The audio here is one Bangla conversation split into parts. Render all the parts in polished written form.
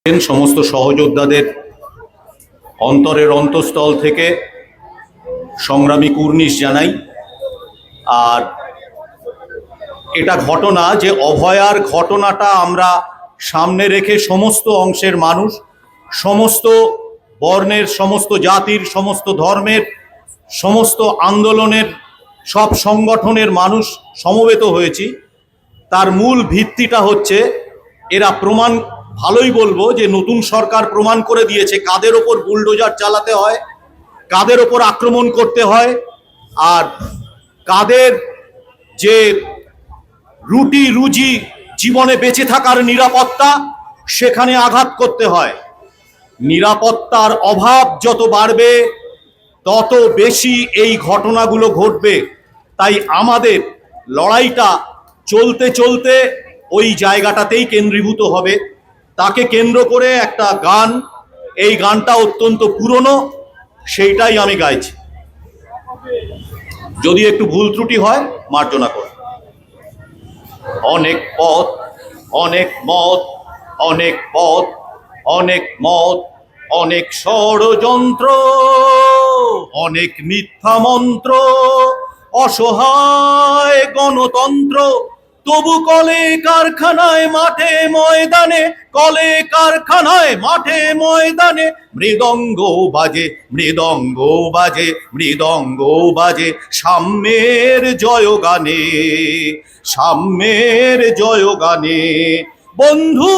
সমস্ত সহযোদ্ধাদের অন্তরের অন্তঃস্থল থেকে সংগ্রামী কুর্নিশ জানাই। আর এটা ঘটনা যে অভয়ার ঘটনাটা আমরা সামনে রেখে সমস্ত অংশের মানুষ, সমস্ত বর্ণের, সমস্ত জাতির, সমস্ত ধর্মের, সমস্ত আন্দোলনের, সব সংগঠনের মানুষ সমবেত হয়েছি। তার মূল ভিত্তিটা হচ্ছে এরা প্রমাণ, ভালোই বলবো যে নতুন সরকার প্রমাণ করে দিয়েছে কাদের ওপর বুলডোজার চালাতে হয়, কাদের ওপর আক্রমণ করতে হয়, আর কাদের যে রুটি রুজি জীবনে বেঁচে থাকার নিরাপত্তা সেখানে আঘাত করতে হয়। নিরাপত্তার অভাব যত বাড়বে তত বেশি এই ঘটনাগুলো ঘটবে। তাই আমাদের লড়াইটা চলতে চলতে ওই জায়গাটাতেই কেন্দ্রীভূত হবে। তাকে কেন্দ্র করে একটা গান, এই গানটা অত্যন্ত পুরনো, সেইটাই আমি গাইছি। যদি একটু ভুল ত্রুটি হয় মার্জনা করে। অনেক পথ, অনেক মত, অনেক পথ, অনেক মত, অনেক ষড়যন্ত্র, অনেক মিথ্যা মন্ত্র, অসহায় গণতন্ত্র, তবু কলে কারখানায় মাঠে ময়দানে, কলে কারখানায় মাঠে ময়দানে মৃদঙ্গ বাজে, মৃদঙ্গ বাজে, মৃদঙ্গ বাজে সাম্যের জয়গানে, সাম্যের জয়গানে। বন্ধু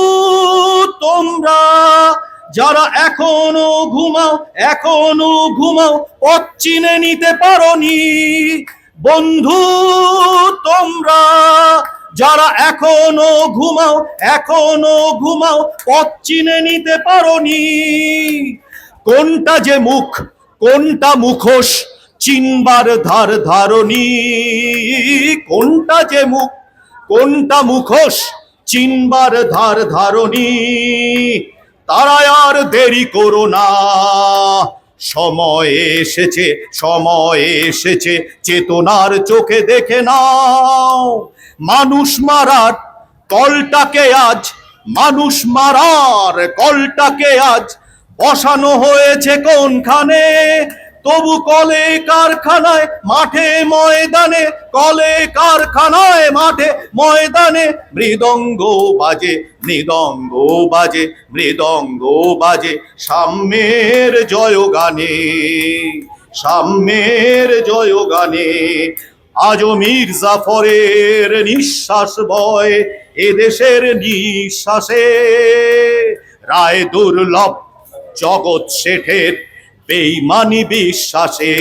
তোমরা যারা এখনো ঘুমাও, এখনো ঘুমাও, পথ চিনে নিতে পারোনি। বন্ধু তোমরা যারা এখনো ঘুমাও, এখনো ঘুমাও, পথ চিনে নিতে পারোনি। কোনটা যে মুখ, কোনটা মুখোশ চিনবার ধার ধারণী। কোনটা যে মুখ, কোনটা মুখোশ চিনবার ধার ধারণী। তারা আর দেরি করো না, সময় এসেছে, সময় এসেছে, চেতনার চোখে দেখে নাও। মানুষ মারার কলটাকে আজ, মানুষ মারার কলটাকে আজ বসানো হয়েছে কোনখানে। তবু কলে কারখানায় মাঠে ময়দানে, কলে কারখানায় মাঠে ময়দানে মৃদঙ্গ বাজে, মৃদঙ্গ বাজে, মৃদঙ্গ বাজে সাম্যের জয়গানে, সাম্যের জয়গানে। আজও মীর জাফরের নিঃশ্বাস বয় এদেশের নিঃশ্বাসে। রায় দুর্লভ জগৎ শেঠের বেঈমানি বিশ্বাসে,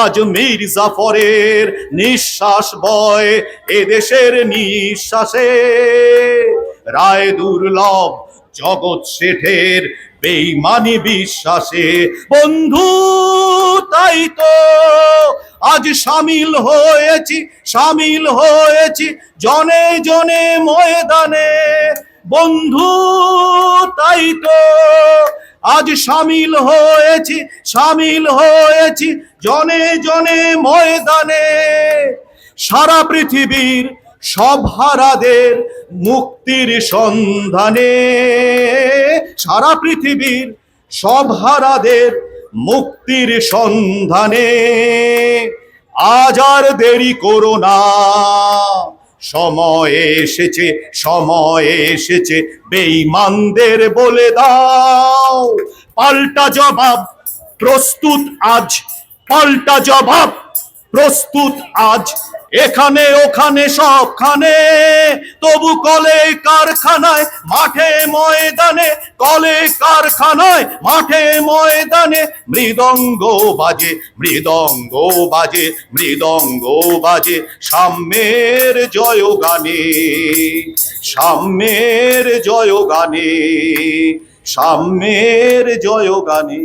আজ মীর জাফরের নিঃশ্বাস বয় এদেশের নিঃশ্বাসে। রায় দুর্লভ জগৎ শেঠের বেঈমানি বিশ্বাসে। বন্ধু তাই তো আজ সামিল হয়েছি, সামিল হয়েছি জনে জনে ময়দানে। বন্ধু তাই তো আজ সামিল হয়েছি, সামিল হয়েছি জনে জনে ময়দানে। সারা পৃথিবীর সব হারাদের মুক্তির সন্ধানে, সারা পৃথিবীর সব হারাদের মুক্তির সন্ধানে। আজ আর দেরি করো না, সময় এসেছে, সময় এসেছে বেঈমানদের বলে দাও। পাল্টা জবাব প্রস্তুত আজ, পাল্টা জবাব প্রস্তুত আজ এখানে ওখানে সবখানে। তবু কলে কারখানায় মাঠে ময়দানে, কলে কারখানায় মাঠে ময়দানে মৃদঙ্গ বাজে, মৃদঙ্গ বাজে, মৃদঙ্গ বাজে সাম্যের জয়গানে, সাম্যের জয়গানে, সাম্যের জয়গানে।